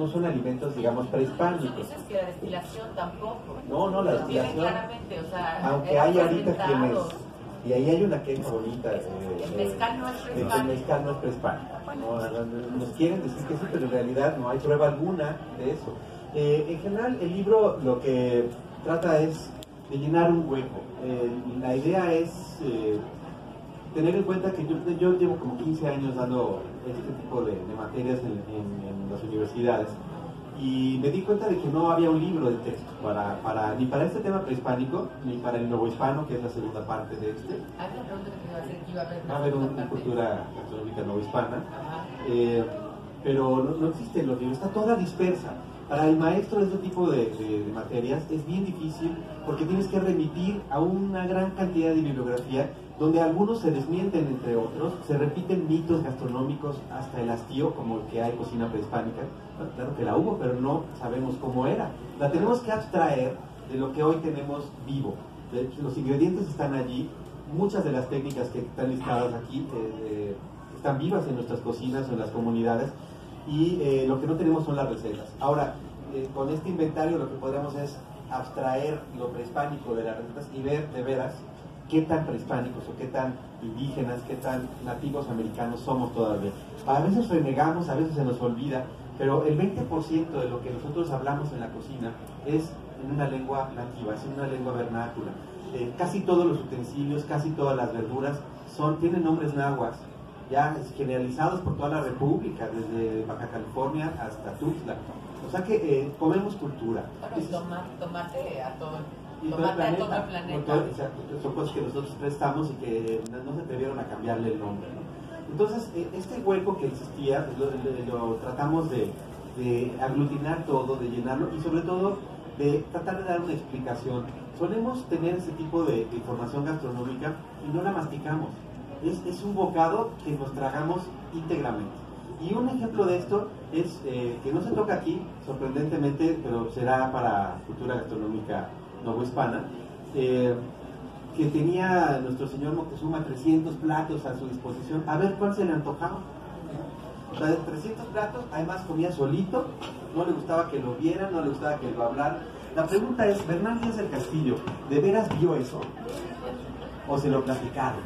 no son alimentos, digamos, prehispánicos. Tú dices que la destilación tampoco. No, la destilación, claramente, o sea, aunque hay ahorita quienes, y ahí hay una queja bonita. El mezcal no es prehispánico. El mezcal no es prehispánico. Nos quieren decir que sí, pero en realidad no hay prueba alguna de eso. En general, el libro lo que trata es de llenar un hueco. La idea es tener en cuenta que yo llevo como 15 años dando este tipo de materias en las universidades, y me di cuenta de que no había un libro de texto ni para este tema prehispánico, ni para el novohispano, que es la segunda parte de este. Hay una pregunta que te iba a hacer, que iba a haber Va a haber una cultura gastronómica novohispana, pero no existen los libros, está toda dispersa. Para el maestro de este tipo de materias es bien difícil, porque tienes que remitir a una gran cantidad de bibliografía, donde algunos se desmienten entre otros, se repiten mitos gastronómicos hasta el hastío, como el que hay cocina prehispánica. Bueno, claro que la hubo, pero no sabemos cómo era. La tenemos que abstraer de lo que hoy tenemos vivo. Los ingredientes están allí, muchas de las técnicas que están listadas aquí están vivas en nuestras cocinas o en las comunidades, y lo que no tenemos son las recetas. Ahora, con este inventario lo que podríamos es abstraer lo prehispánico de las recetas y ver de veras qué tan prehispánicos o qué tan indígenas, qué tan nativos americanos somos todavía. A veces renegamos, a veces se nos olvida, pero el 20% de lo que nosotros hablamos en la cocina es en una lengua nativa, es en una lengua vernácula. Casi todos los utensilios, casi todas las verduras tienen nombres náhuatl, ya generalizados por toda la República, desde Baja California hasta Tuxtla. O sea que comemos cultura. Tomate a todo y todo el planeta. Son cosas que nosotros prestamos y que no se atrevieron a cambiarle el nombre, ¿no? Entonces, este hueco que existía, lo tratamos de aglutinar todo, de llenarlo, y sobre todo de tratar de dar una explicación. Solemos tener ese tipo de información gastronómica y no la masticamos. Es un bocado que nos tragamos íntegramente. Y un ejemplo de esto es que no se toca aquí, sorprendentemente, pero será para cultura gastronómica novohispana, que tenía nuestro señor Moctezuma 300 platos a su disposición. A ver cuál se le antojaba. O sea, 300 platos, además comía solito, no le gustaba que lo vieran, no le gustaba que lo hablaran. La pregunta es, ¿Bernal Díaz del Castillo de veras vio eso? ¿O se lo platicaron?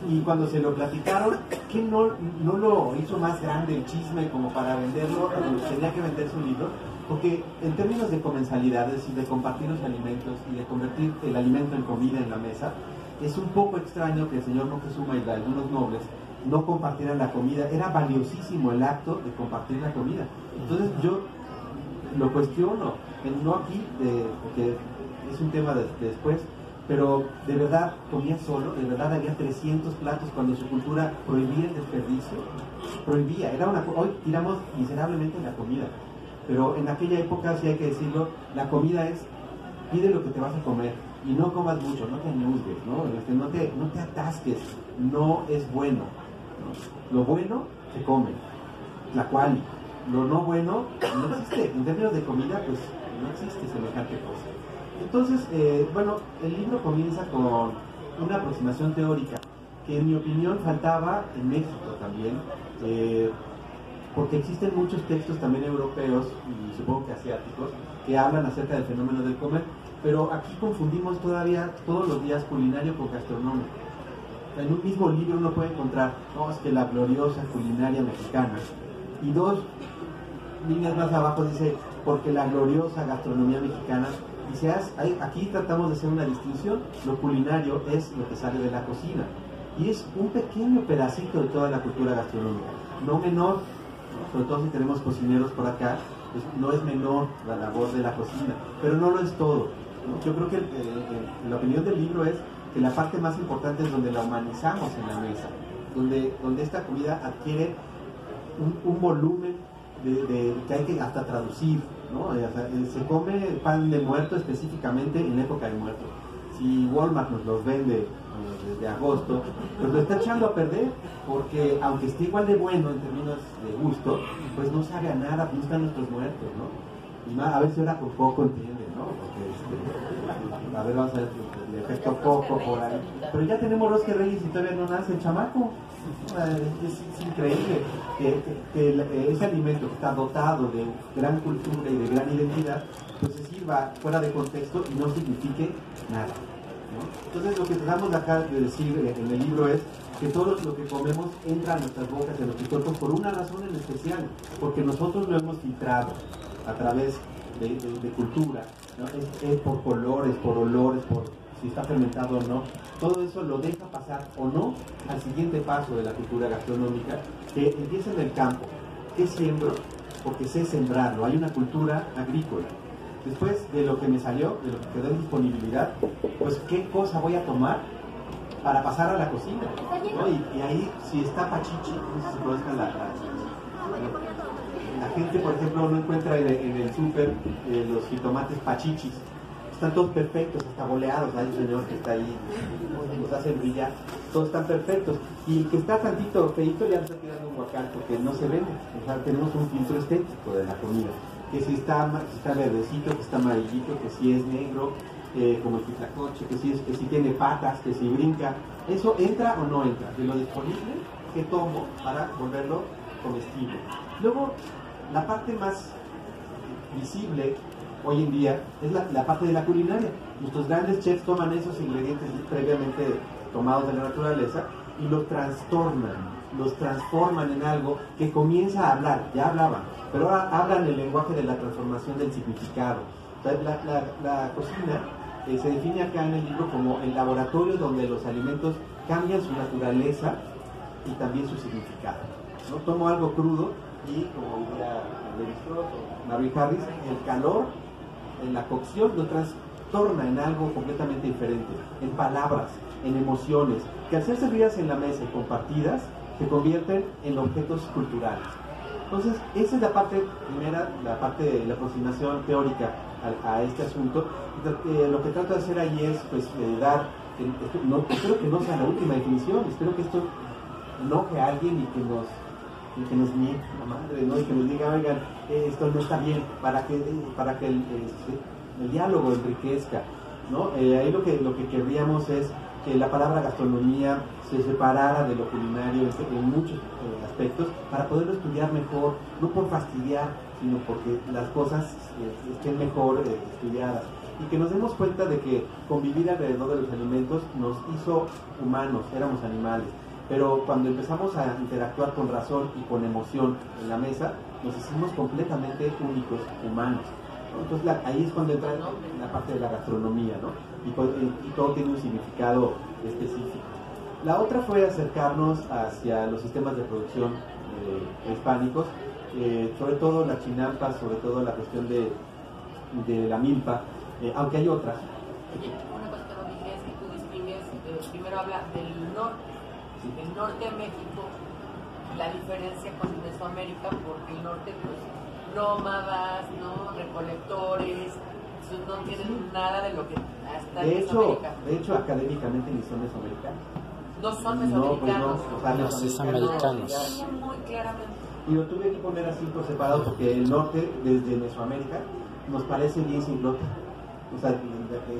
Y cuando se lo platicaron, ¿qué no lo hizo más grande el chisme como para venderlo? Tenía que vender su libro. Porque en términos de comensalidades y de compartir los alimentos y de convertir el alimento en comida en la mesa, es un poco extraño que el señor Moctezuma y algunos nobles no compartieran la comida. Era valiosísimo el acto de compartir la comida. Entonces yo lo cuestiono, no aquí, porque es un tema de después, pero de verdad comía solo, de verdad había 300 platos cuando su cultura prohibía el desperdicio, prohibía, hoy tiramos miserablemente la comida, pero en aquella época, sí hay que decirlo, la comida es, pide lo que te vas a comer y no comas mucho, no te añuzgues, no te atasques, no es bueno, ¿no? Lo bueno se come, la cual, lo no bueno no existe, en términos de comida pues no existe semejante cosa. Entonces, el libro comienza con una aproximación teórica que en mi opinión faltaba en México también, porque existen muchos textos también europeos y supongo que asiáticos que hablan acerca del fenómeno del comer, pero aquí confundimos todavía todos los días culinario con gastronómico. En un mismo libro uno puede encontrar, es que la gloriosa culinaria mexicana, y dos líneas más abajo dice, porque la gloriosa gastronomía mexicana. Dice, aquí tratamos de hacer una distinción, lo culinario es lo que sale de la cocina, y es un pequeño pedacito de toda la cultura gastronómica, no menor, ¿no? Sobre todo si tenemos cocineros por acá, pues no es menor la labor de la cocina, pero no lo es todo, ¿no? Yo creo que la opinión del libro es que la parte más importante es donde la humanizamos en la mesa, donde esta comida adquiere un volumen que hay que hasta traducir, ¿no? Se come pan de muerto específicamente en la época de muerto. Si Walmart nos los vende desde agosto, pues lo está echando a perder, porque aunque esté igual de bueno en términos de gusto, pues no sabe a nada, no están nuestros muertos, ¿no? Y más, a veces era con poco entienden, ¿no? Porque, a ver, vamos a ver el efecto poco por ahí. Pero ya tenemos Rosque Reyes y todavía no nace el chamaco. Es increíble que ese alimento que está dotado de gran cultura y de gran identidad, pues se sirva fuera de contexto y no signifique nada, ¿no? Entonces lo que tratamos de acá de decir en el libro es que todo lo que comemos entra a nuestras bocas, en nuestros cuerpos, por una razón en especial, porque nosotros lo hemos filtrado a través de cultura, ¿no? Es por colores, por olores, por si está fermentado o no. Todo eso lo deja pasar o no al siguiente paso de la cultura gastronómica, que empieza en el campo. ¿Qué siembro? Porque sé sembrarlo. Hay una cultura agrícola. Después de lo que me salió, de lo que quedó en disponibilidad, pues qué cosa voy a tomar para pasar a la cocina, ¿no? Y ahí, si está pachichi, no sé si se conozca la gente, por ejemplo, no encuentra en el súper los jitomates pachichis. Están todos perfectos, hasta boleados. Hay un señor que está ahí, los hace brillar, todos están perfectos. Y el que está tantito feito ya le está tirando un guacal porque no se vende. O sea, tenemos un filtro estético de la comida. Que si está verdecito, que está amarillito, que si es negro, como el pitlacoche, que si tiene patas, que si brinca. ¿Eso entra o no entra? De lo disponible que tomo para volverlo comestible. Luego, la parte más visible hoy en día es la parte de la culinaria. Nuestros grandes chefs toman esos ingredientes previamente tomados de la naturaleza y los trastornan, los transforman en algo que comienza a hablar. Ya hablaban, pero ahora hablan el lenguaje de la transformación del significado. Entonces, la cocina se define acá en el libro como el laboratorio donde los alimentos cambian su naturaleza y también su significado, ¿no? Tomo algo crudo y, como diría Mary Harris, el calor en la cocción lo trastorna en algo completamente diferente, en palabras, en emociones, que al ser servidas en la mesa y compartidas, se convierten en objetos culturales. Entonces, esa es la parte primera, la parte de la aproximación teórica a este asunto. Lo que trato de hacer ahí es, pues, dar, espero que no sea la última definición, espero que esto enoje a alguien y que nos niegue la madre, ¿no? Y que nos diga, oigan, esto no está bien, para que el diálogo enriquezca, ¿no? Ahí lo que querríamos es que la palabra gastronomía se separara de lo culinario en muchos aspectos para poderlo estudiar mejor, no por fastidiar, sino porque las cosas estén mejor estudiadas. Y que nos demos cuenta de que convivir alrededor de los alimentos nos hizo humanos, éramos animales. Pero cuando empezamos a interactuar con razón y con emoción en la mesa, nos hicimos completamente únicos, humanos, ¿no? Entonces ahí es cuando entra la parte de la gastronomía, ¿no? Y todo tiene un significado específico. La otra fue acercarnos hacia los sistemas de producción hispánicos, sobre todo la chinampa, sobre todo la cuestión de la milpa, aunque hay otras. Una cosa que no dije es que tú distingues, primero habla del norte. El norte de México, la diferencia con Mesoamérica, porque el norte, pues, nómadas, ¿no? Recolectores, no tienen nada de lo que hasta Mesoamérica. De hecho, académicamente ni son mesoamericanos. No son mesoamericanos. No, sí, americanos. Muy claramente. Y lo tuve que poner así por separado porque el norte, desde Mesoamérica, nos parece bien simplota. O sea,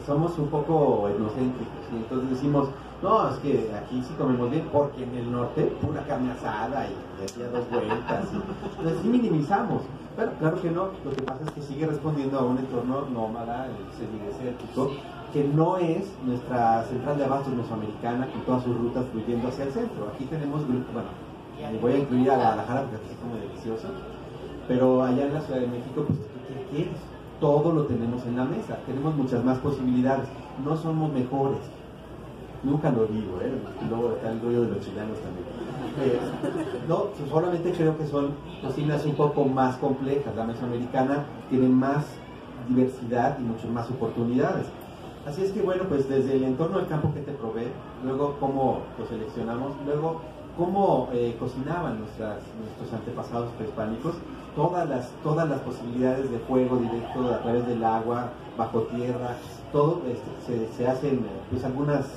somos un poco etnocéntricos y entonces decimos, no, es que aquí sí comemos bien porque en el norte pura carne asada y hacía 2 vueltas y entonces sí minimizamos, pero claro que no. Lo que pasa es que sigue respondiendo a un entorno nómada, semidesértico, que no es nuestra central de abastos mesoamericana con todas sus rutas fluyendo hacia el centro. Aquí tenemos grupos, bueno, voy a incluir a Guadalajara porque aquí es como delicioso, pero allá en la Ciudad de México, pues, ¿qué quieres? Todo lo tenemos en la mesa, tenemos muchas más posibilidades, no somos mejores, nunca lo digo, y luego está el rollo de los chilenos también. No, solamente creo que son cocinas un poco más complejas. La mesoamericana tiene más diversidad y muchas más oportunidades. Así es que bueno, pues desde el entorno del campo que te provee, luego cómo lo seleccionamos, luego cómo cocinaban nuestros antepasados prehispánicos, todas las posibilidades de fuego directo a través del agua, bajo tierra, todo se hacen pues algunas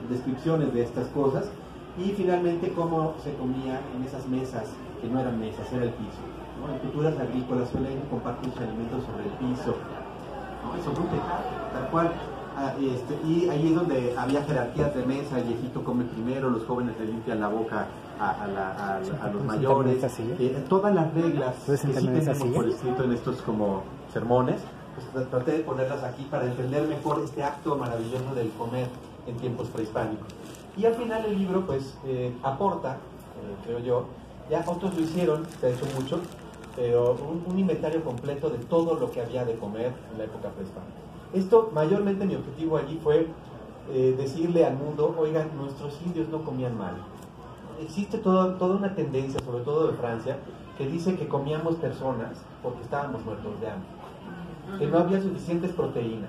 descripciones de estas cosas, y finalmente cómo se comía en esas mesas que no eran mesas, era el piso. ¿no? En culturas agrícolas suelen compartir sus alimentos sobre el piso, ¿no? Sobre un tejado, tal cual. Y ahí es donde había jerarquías de mesa, el viejito come primero, los jóvenes le limpian la boca a los mayores, todas las reglas que sí tenemos por escrito en estos como sermones, pues traté de ponerlas aquí para entender mejor este acto maravilloso del comer en tiempos prehispánicos. Y al final el libro pues aporta, creo yo, ya otros lo hicieron, se ha hecho mucho, pero un inventario completo de todo lo que había de comer en la época prehispánica. Esto, mayormente mi objetivo allí fue decirle al mundo, oigan, nuestros indios no comían mal. Existe toda una tendencia, sobre todo de Francia, que dice que comíamos personas porque estábamos muertos de hambre, que no había suficientes proteínas.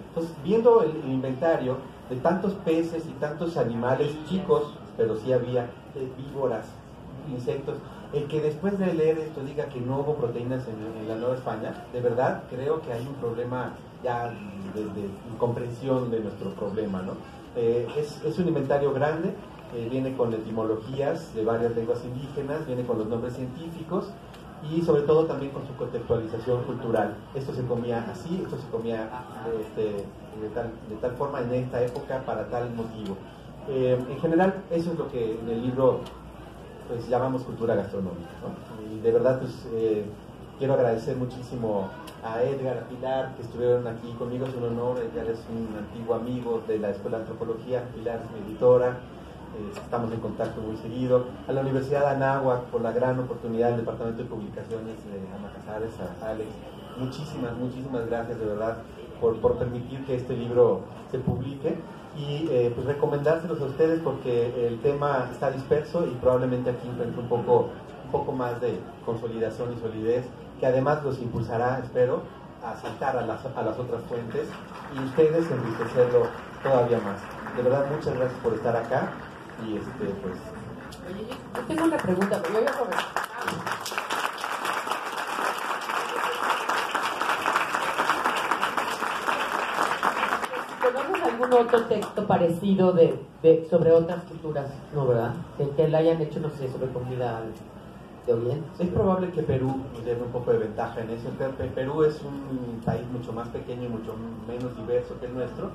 Entonces, viendo el inventario de tantos peces y tantos animales chicos, pero sí había víboras, insectos, el que después de leer esto diga que no hubo proteínas en la Nueva España, de verdad creo que hay un problema ya de incomprensión de nuestro problema, ¿no? Es un inventario grande, viene con etimologías de varias lenguas indígenas, viene con los nombres científicos y sobre todo también con su contextualización cultural. Esto se comía así, esto se comía de tal forma en esta época para tal motivo. En general, eso es lo que en el libro pues llamamos cultura gastronómica, ¿no? Y de verdad pues quiero agradecer muchísimo a Edgar, a Pilar, que estuvieron aquí conmigo. Es un honor. Edgar es un antiguo amigo de la Escuela de Antropología, Pilar es mi editora, estamos en contacto muy seguido. A la Universidad de Anáhuac por la gran oportunidad del Departamento de Publicaciones de Ana Casares, a Alex, muchísimas gracias de verdad por permitir que este libro se publique y pues recomendárselos a ustedes porque el tema está disperso y probablemente aquí encuentre un poco más de consolidación y solidez, que además los impulsará, espero, a saltar a las otras fuentes y ustedes enriquecerlo todavía más. De verdad, muchas gracias por estar acá y pues... Oye, yo tengo una pregunta, pero yo voy a comer. ¿Conoces algún otro texto parecido sobre otras culturas? No, ¿verdad? Que le hayan hecho, no sé, sobre comida de Oriente. Es probable que Perú nos lleve un poco de ventaja en eso. Perú es un país mucho más pequeño y mucho menos diverso que el nuestro,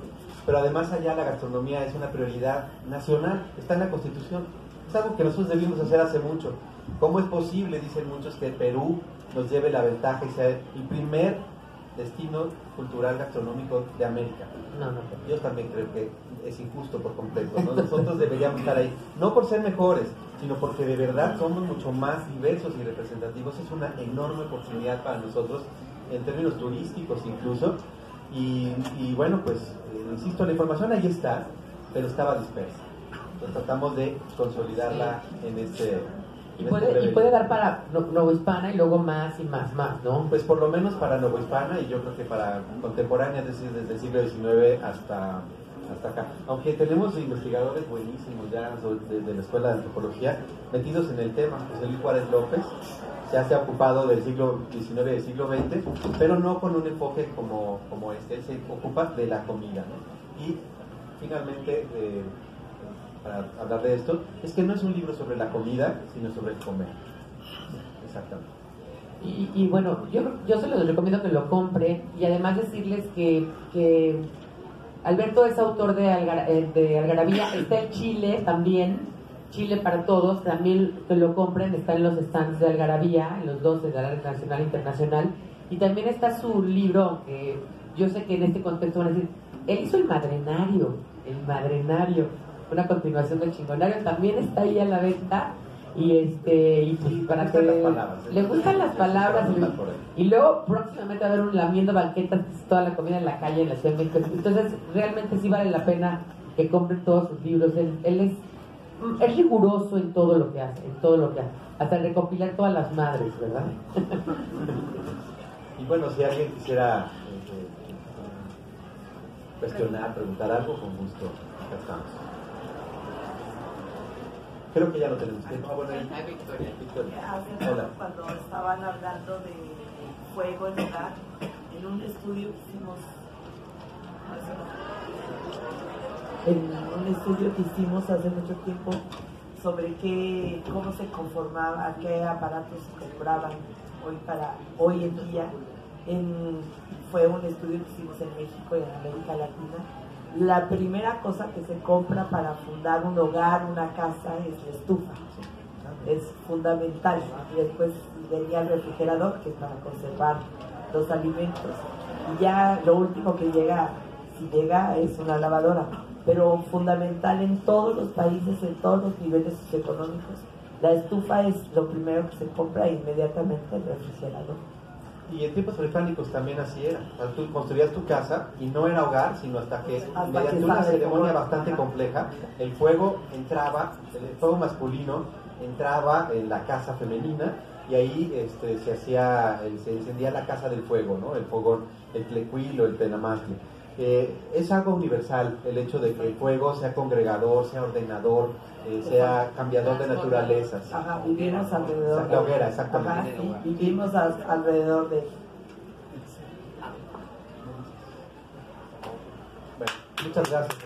pero además allá la gastronomía es una prioridad nacional, está en la Constitución. Es algo que nosotros debimos hacer hace mucho. ¿Cómo es posible, dicen muchos, que Perú nos lleve la ventaja y sea el primer destino cultural gastronómico de América? No. Yo también creo que es injusto por completo, ¿no? Nosotros deberíamos estar ahí, no por ser mejores, sino porque de verdad somos mucho más diversos y representativos. Es una enorme oportunidad para nosotros en términos turísticos incluso y bueno, pues insisto, la información ahí está, pero estaba dispersa. Entonces tratamos de consolidarla en este... Y puede dar para Novohispana y luego más y más, ¿no? Pues por lo menos para Novohispana y yo creo que para contemporánea, es decir, desde el siglo XIX hasta acá. Aunque tenemos investigadores buenísimos ya de la Escuela de Antropología metidos en el tema. José Luis Juárez López ya se ha ocupado del siglo XIX y del siglo XX, pero no con un enfoque como este. Él se ocupa de la comida, ¿no? Y finalmente... para hablar de esto, es que no es un libro sobre la comida, sino sobre el comer. Exactamente. Y bueno, yo se los recomiendo que lo compren y además decirles que Alberto es autor de Algarabía, está en Chile también, Chile para todos, también que lo compren, está en los stands de Algarabía, en los dos, de la nacional e internacional, y también está su libro, que yo sé que en este contexto van a decir, él hizo el Madrenario, una continuación del Chingonario, también está ahí a la venta y pues para que le gustan las palabras y luego próximamente va a haber un lamiendo banquetas, toda la comida en la calle en la Ciudad de México. Entonces realmente sí vale la pena que compren todos sus libros. Él es riguroso en todo lo que hace, hasta recopilar todas las madres, ¿verdad? Y bueno, si alguien quisiera cuestionar, preguntar algo, con gusto, acá estamos. Creo que ya lo tenemos. Victoria. Hola. Cuando estaban hablando de fuego en hogar, en un estudio que hicimos hace mucho tiempo sobre cómo se conformaba, qué aparatos se compraban hoy en día. Fue un estudio que hicimos en México y en América Latina. La primera cosa que se compra para fundar un hogar, una casa, es la estufa. Es fundamental. Y después venía el refrigerador, que es para conservar los alimentos. Y ya lo último que llega, si llega, es una lavadora. Pero fundamental en todos los países, en todos los niveles socioeconómicos, la estufa es lo primero que se compra e inmediatamente el refrigerador. Y en tiempos prehispánicos también así era. O sea, tú construías tu casa y no era hogar, sino hasta que mediante una ceremonia bastante compleja, el fuego entraba, el fuego masculino entraba en la casa femenina y ahí se encendía la casa del fuego, ¿no? El fogón, el tlecuil o el tenamastli. Es algo universal el hecho de que el fuego sea congregador, sea ordenador, sea cambiador de naturalezas. Ajá, vivimos alrededor. La hoguera, exactamente. Ajá, sí, vivimos alrededor de... Bueno, muchas gracias.